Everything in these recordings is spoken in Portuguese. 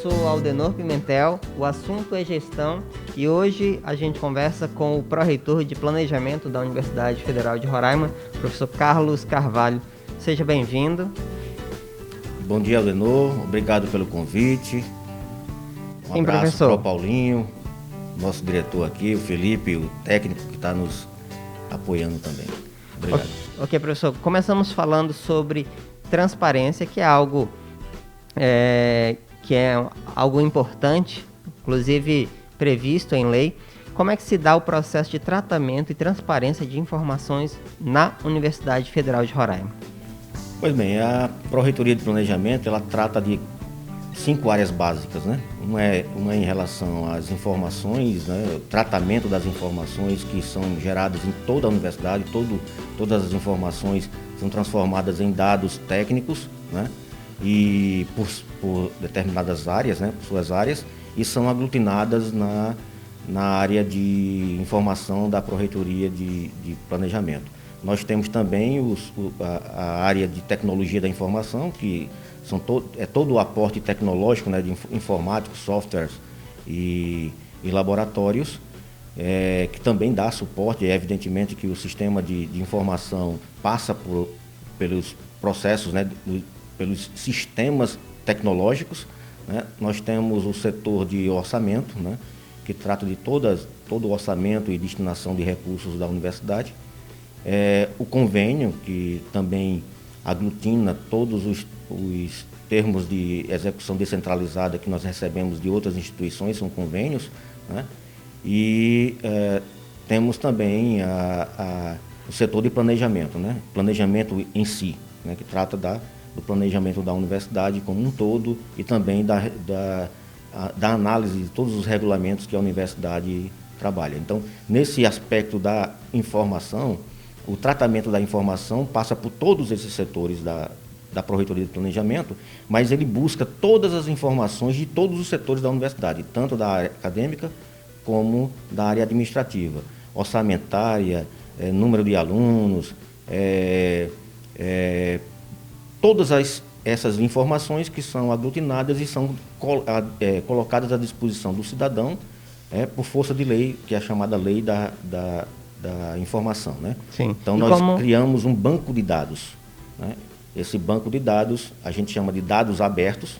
sou Aldenor Pimentel, o assunto é gestão e hoje a gente conversa com o pró-reitor de planejamento da Universidade Federal de Roraima, professor Carlos Carvalho. Seja bem-vindo. Bom dia, Aldenor. Obrigado pelo convite. Sim, abraço professor. para o Paulinho, nosso diretor aqui, o Felipe, o técnico que está nos apoiando também. Obrigado. Ok, professor. Começamos falando sobre transparência, que é algo importante, inclusive previsto em lei. Como é que se dá o processo de tratamento e transparência de informações na Universidade Federal de Roraima? Pois bem, a Pró-Reitoria de Planejamento, ela trata de 5 áreas básicas, né? Uma é em relação às informações, né? O tratamento das informações que são geradas em toda a universidade, todas as informações são transformadas em dados técnicos, né? E por determinadas áreas, né? Por suas áreas, e são aglutinadas na área de informação da Pró-Reitoria de Planejamento. Nós temos também a área de tecnologia da informação, que todo o aporte tecnológico, né, de informáticos, softwares e laboratórios, que também dá suporte. É evidentemente que o sistema de informação passa pelos processos, né, pelos sistemas tecnológicos, né? Nós temos o setor de orçamento, né, que trata de todo o orçamento e destinação de recursos da universidade. O convênio, que também aglutina todos os termos de execução descentralizada que nós recebemos de outras instituições, são convênios, né? E temos também o setor de planejamento, né? Planejamento em si, né? Que trata do planejamento da universidade como um todo e também da análise de todos os regulamentos que a universidade trabalha. Então, nesse aspecto da informação, o tratamento da informação passa por todos esses setores da Pró-Reitoria de Planejamento, mas ele busca todas as informações de todos os setores da universidade, tanto da área acadêmica como da área administrativa, orçamentária, número de alunos, todas essas informações que são aglutinadas e são colocadas à disposição do cidadão por força de lei, que é a chamada lei da informação, né? Sim. Então, nós criamos um banco de dados, né? Esse banco de dados a gente chama de dados abertos,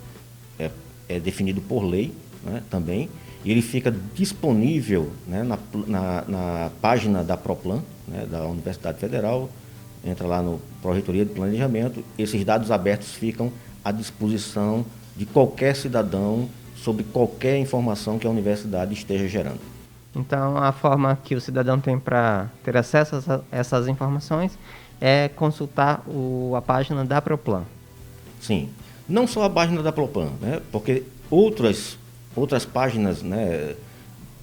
é definido por lei, né, também, e ele fica disponível, né, na página da Proplan, né, da Universidade Federal. Entra lá no Pró-Reitoria de Planejamento. Esses dados abertos ficam à disposição de qualquer cidadão sobre qualquer informação que a universidade esteja gerando. Então, a forma que o cidadão tem para ter acesso a essas informações é consultar a página da Proplan. Sim, não só a página da Proplan, né? Porque outras páginas, né,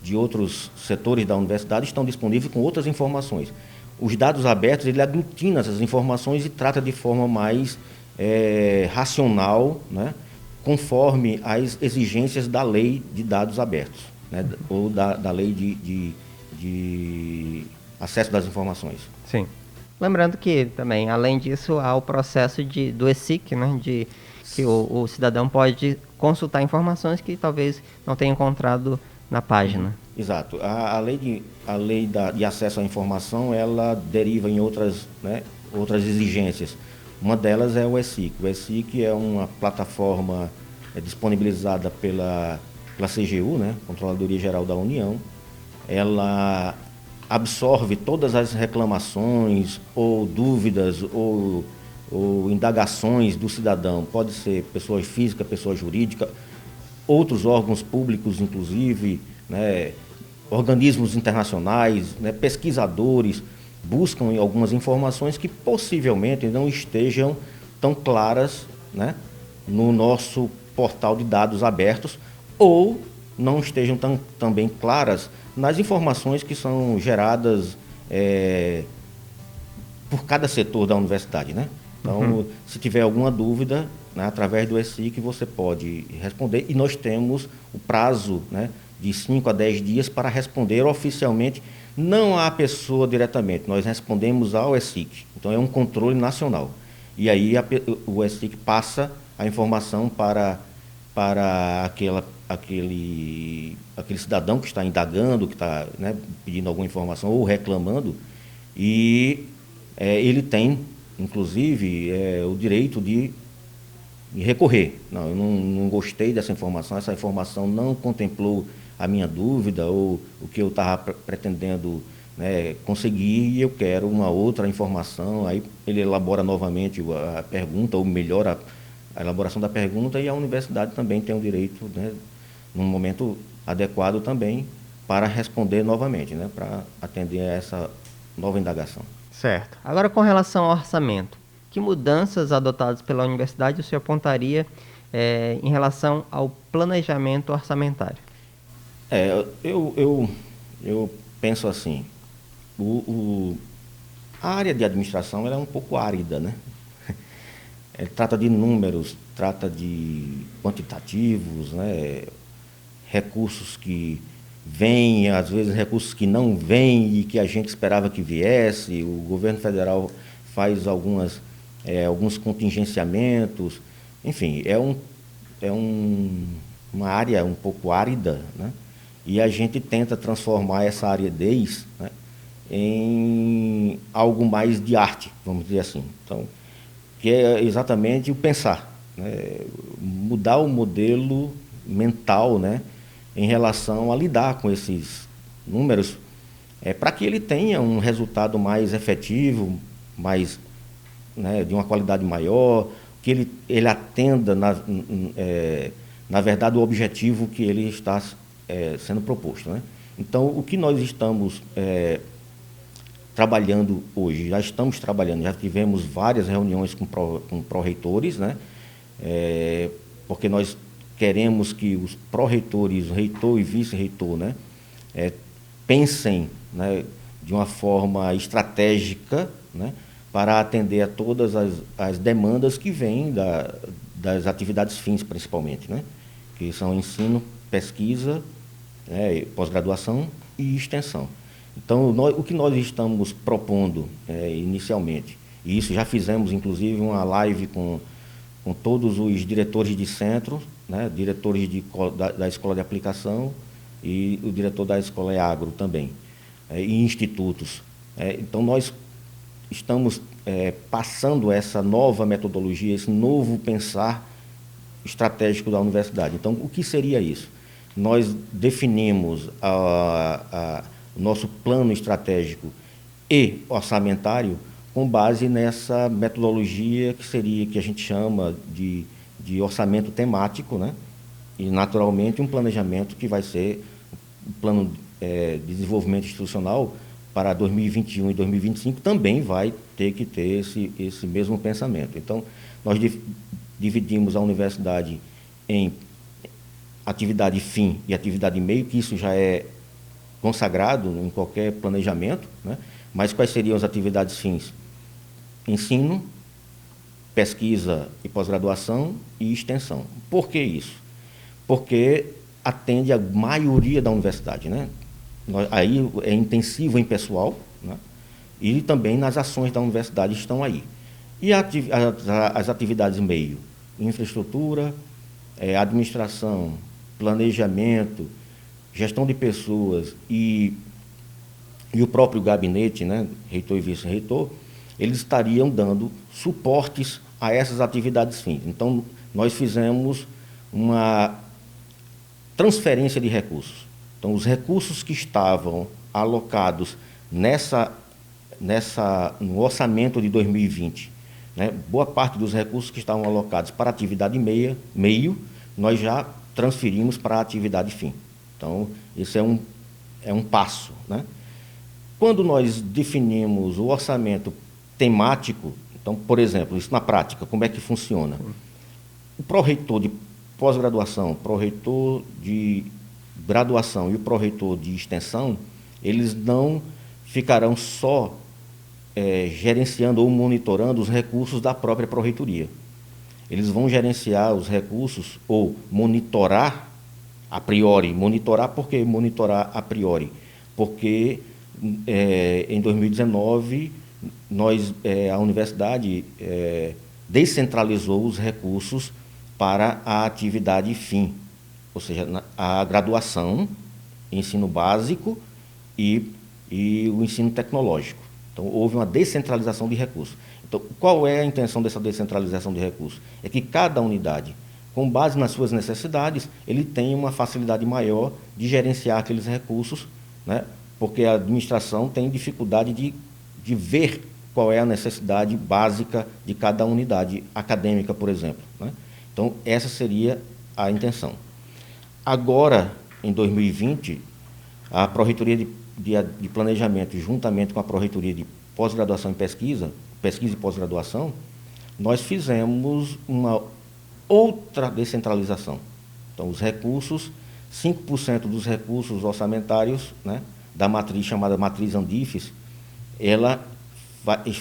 de outros setores da universidade estão disponíveis com outras informações. Os dados abertos, ele aglutina essas informações e trata de forma mais racional, né, conforme as exigências da lei de dados abertos, né, ou da lei de acesso das informações. Sim. Lembrando que também, além disso, há o processo do ESIC, né, que o cidadão pode consultar informações que talvez não tenha encontrado na página. Exato. A lei de acesso à informação, ela deriva em outras exigências. Uma delas é o ESIC. O ESIC é uma plataforma disponibilizada pela CGU, né, Controladoria Geral da União. Ela absorve todas as reclamações ou dúvidas ou indagações do cidadão. Pode ser pessoa física, pessoa jurídica, outros órgãos públicos, inclusive, né, organismos internacionais, né, pesquisadores, buscam algumas informações que possivelmente não estejam tão claras, né, no nosso portal de dados abertos, ou não estejam também claras nas informações que são geradas por cada setor da universidade, né? Então, se tiver alguma dúvida, né, através do ESIC você pode responder, e nós temos o prazo, né, de 5 a 10 dias para responder oficialmente, não à pessoa diretamente, nós respondemos ao ESIC. Então, é um controle nacional. E aí o ESIC passa a informação para para aquele cidadão que está indagando, que está, né, pedindo alguma informação ou reclamando, e ele tem, inclusive, o direito de recorrer. Não, eu não gostei dessa informação, essa informação não contemplou a minha dúvida ou o que eu estava pretendendo, né, conseguir, e eu quero uma outra informação. Aí ele elabora novamente a pergunta, ou melhora a elaboração da pergunta, e a universidade também tem o direito, né, num momento adequado também, para responder novamente, né, para atender a essa nova indagação. Certo. Agora, com relação ao orçamento, que mudanças adotadas pela universidade o senhor apontaria em relação ao planejamento orçamentário? Eu penso assim, a área de administração ela é um pouco árida, né? Trata de números, trata de quantitativos, né? Recursos que vêm, às vezes recursos que não vêm e que a gente esperava que viesse. O governo federal faz alguns contingenciamentos. Enfim, uma área um pouco árida, né? E a gente tenta transformar essa aridez, né, em algo mais de arte, vamos dizer assim. Então, que é exatamente o pensar, né? Mudar o modelo mental, né, em relação a lidar com esses números, para que ele tenha um resultado mais efetivo, mais, né, de uma qualidade maior, que ele atenda, na verdade, o objetivo que ele está sendo proposto, né? Então, o que nós estamos trabalhando hoje, já estamos trabalhando, já tivemos várias reuniões com pró-reitores, né? Porque nós queremos que os pró-reitores, reitor e vice-reitor, né, pensem, né, de uma forma estratégica, né, para atender a todas as demandas que vêm das atividades fins, principalmente, né, que são ensino, pesquisa, pós-graduação e extensão. Então, o que nós estamos propondo inicialmente, e isso já fizemos, inclusive, uma live com todos os diretores de centro, né, diretores da Escola de Aplicação e o diretor da Escola Agro também, e institutos. Então, nós estamos passando essa nova metodologia, esse novo pensar estratégico da universidade. Então, o que seria isso? Nós definimos o nosso plano estratégico e orçamentário com base nessa metodologia que a gente chama de orçamento temático, né? E, naturalmente, um planejamento que vai ser o plano de desenvolvimento institucional para 2021 e 2025 também vai ter que ter esse mesmo pensamento. Então, nós dividimos a universidade em atividade fim e atividade meio, que isso já é consagrado em qualquer planejamento, né? Mas quais seriam as atividades fins? Ensino, pesquisa e pós-graduação e extensão. Por que isso? Porque atende a maioria da universidade, né? Aí é intensivo em pessoal, né? E também nas ações da universidade estão aí. E as atividades meio? Infraestrutura, administração, planejamento, gestão de pessoas e o próprio gabinete, né, reitor e vice-reitor, eles estariam dando suportes a essas atividades fins. Então, nós fizemos uma transferência de recursos. Então, os recursos que estavam alocados no orçamento de 2020, né, boa parte dos recursos que estavam alocados para a atividade meio, nós já transferimos para a atividade fim. Então, esse é um passo, né? Quando nós definimos o orçamento temático, então, por exemplo, isso na prática, como é que funciona? O pró-reitor de pós-graduação, pró-reitor de graduação e o pró-reitor de extensão, eles não ficarão só gerenciando ou monitorando os recursos da própria pró-reitoria. Eles vão gerenciar os recursos ou monitorar a priori. Monitorar, por que monitorar a priori? Porque em 2019 a universidade descentralizou os recursos para a atividade fim, ou seja, a graduação, ensino básico e o ensino tecnológico. Então, houve uma descentralização de recursos. Então, qual é a intenção dessa descentralização de recursos? É que cada unidade, com base nas suas necessidades, ele tem uma facilidade maior de gerenciar aqueles recursos, né? Porque a administração tem dificuldade de ver qual é a necessidade básica de cada unidade acadêmica, por exemplo, né? Então, essa seria a intenção. Agora, em 2020, a Pró-Reitoria de Planejamento, juntamente com a Pró-Reitoria de Pós-Graduação e Pesquisa e Pós-Graduação, nós fizemos uma outra descentralização. Então, os recursos, 5% dos recursos orçamentários, né, da matriz chamada Matriz Andifes, ela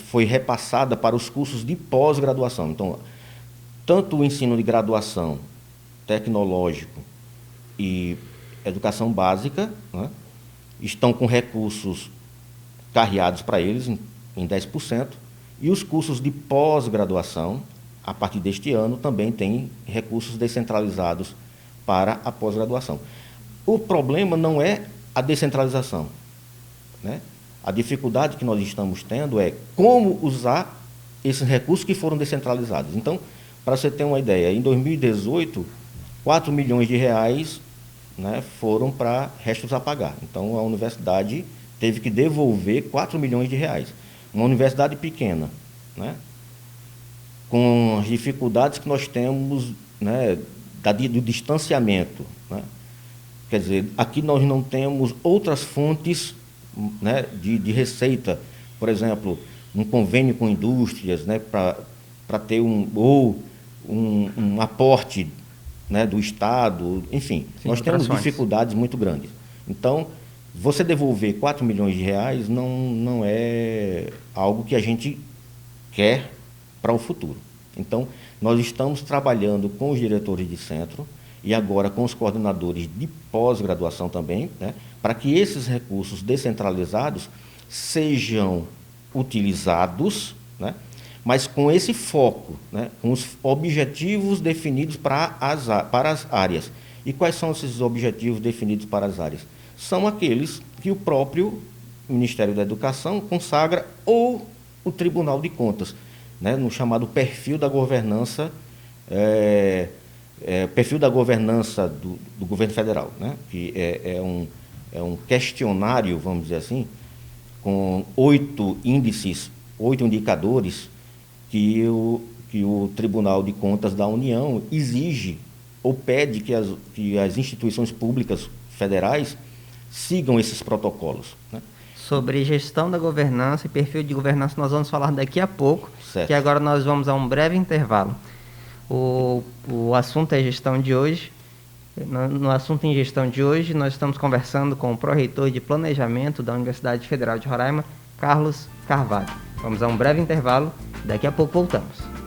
foi repassada para os cursos de pós-graduação. Então, tanto o ensino de graduação, tecnológico e educação básica, né, estão com recursos carreados para eles em 10%, e os cursos de pós-graduação, a partir deste ano, também têm recursos descentralizados para a pós-graduação. O problema não é a descentralização, né? A dificuldade que nós estamos tendo é como usar esses recursos que foram descentralizados. Então, para você ter uma ideia, em 2018, 4 milhões de reais, né, foram para restos a pagar. Então, a universidade teve que devolver 4 milhões de reais. Uma universidade pequena, né, com as dificuldades que nós temos, né, do distanciamento, né? Quer dizer, aqui nós não temos outras fontes, né, de receita, por exemplo, um convênio com indústrias, né, para ter um aporte, né, do Estado, enfim. Sim, nós temos dificuldades muito grandes. Então, você devolver 4 milhões de reais não é algo que a gente quer para o futuro. Então, nós estamos trabalhando com os diretores de centro e agora com os coordenadores de pós-graduação também, né, para que esses recursos descentralizados sejam utilizados, né, mas com esse foco, né, com os objetivos definidos para as áreas. E quais são esses objetivos definidos para as áreas? São aqueles que o próprio Ministério da Educação consagra ou o Tribunal de Contas, né, no chamado perfil da governança, perfil da governança do governo federal, né, que é um questionário, vamos dizer assim, com 8 índices, 8 indicadores que o Tribunal de Contas da União exige ou pede que as instituições públicas federais sigam esses protocolos, né? Sobre gestão da governança e perfil de governança nós vamos falar daqui a pouco, certo. Que agora nós vamos a um breve intervalo. O assunto é gestão de hoje. No assunto em gestão de hoje, nós estamos conversando com o pró-reitor de Planejamento da Universidade Federal de Roraima, Carlos Carvalho. Vamos a um breve intervalo, daqui a pouco voltamos.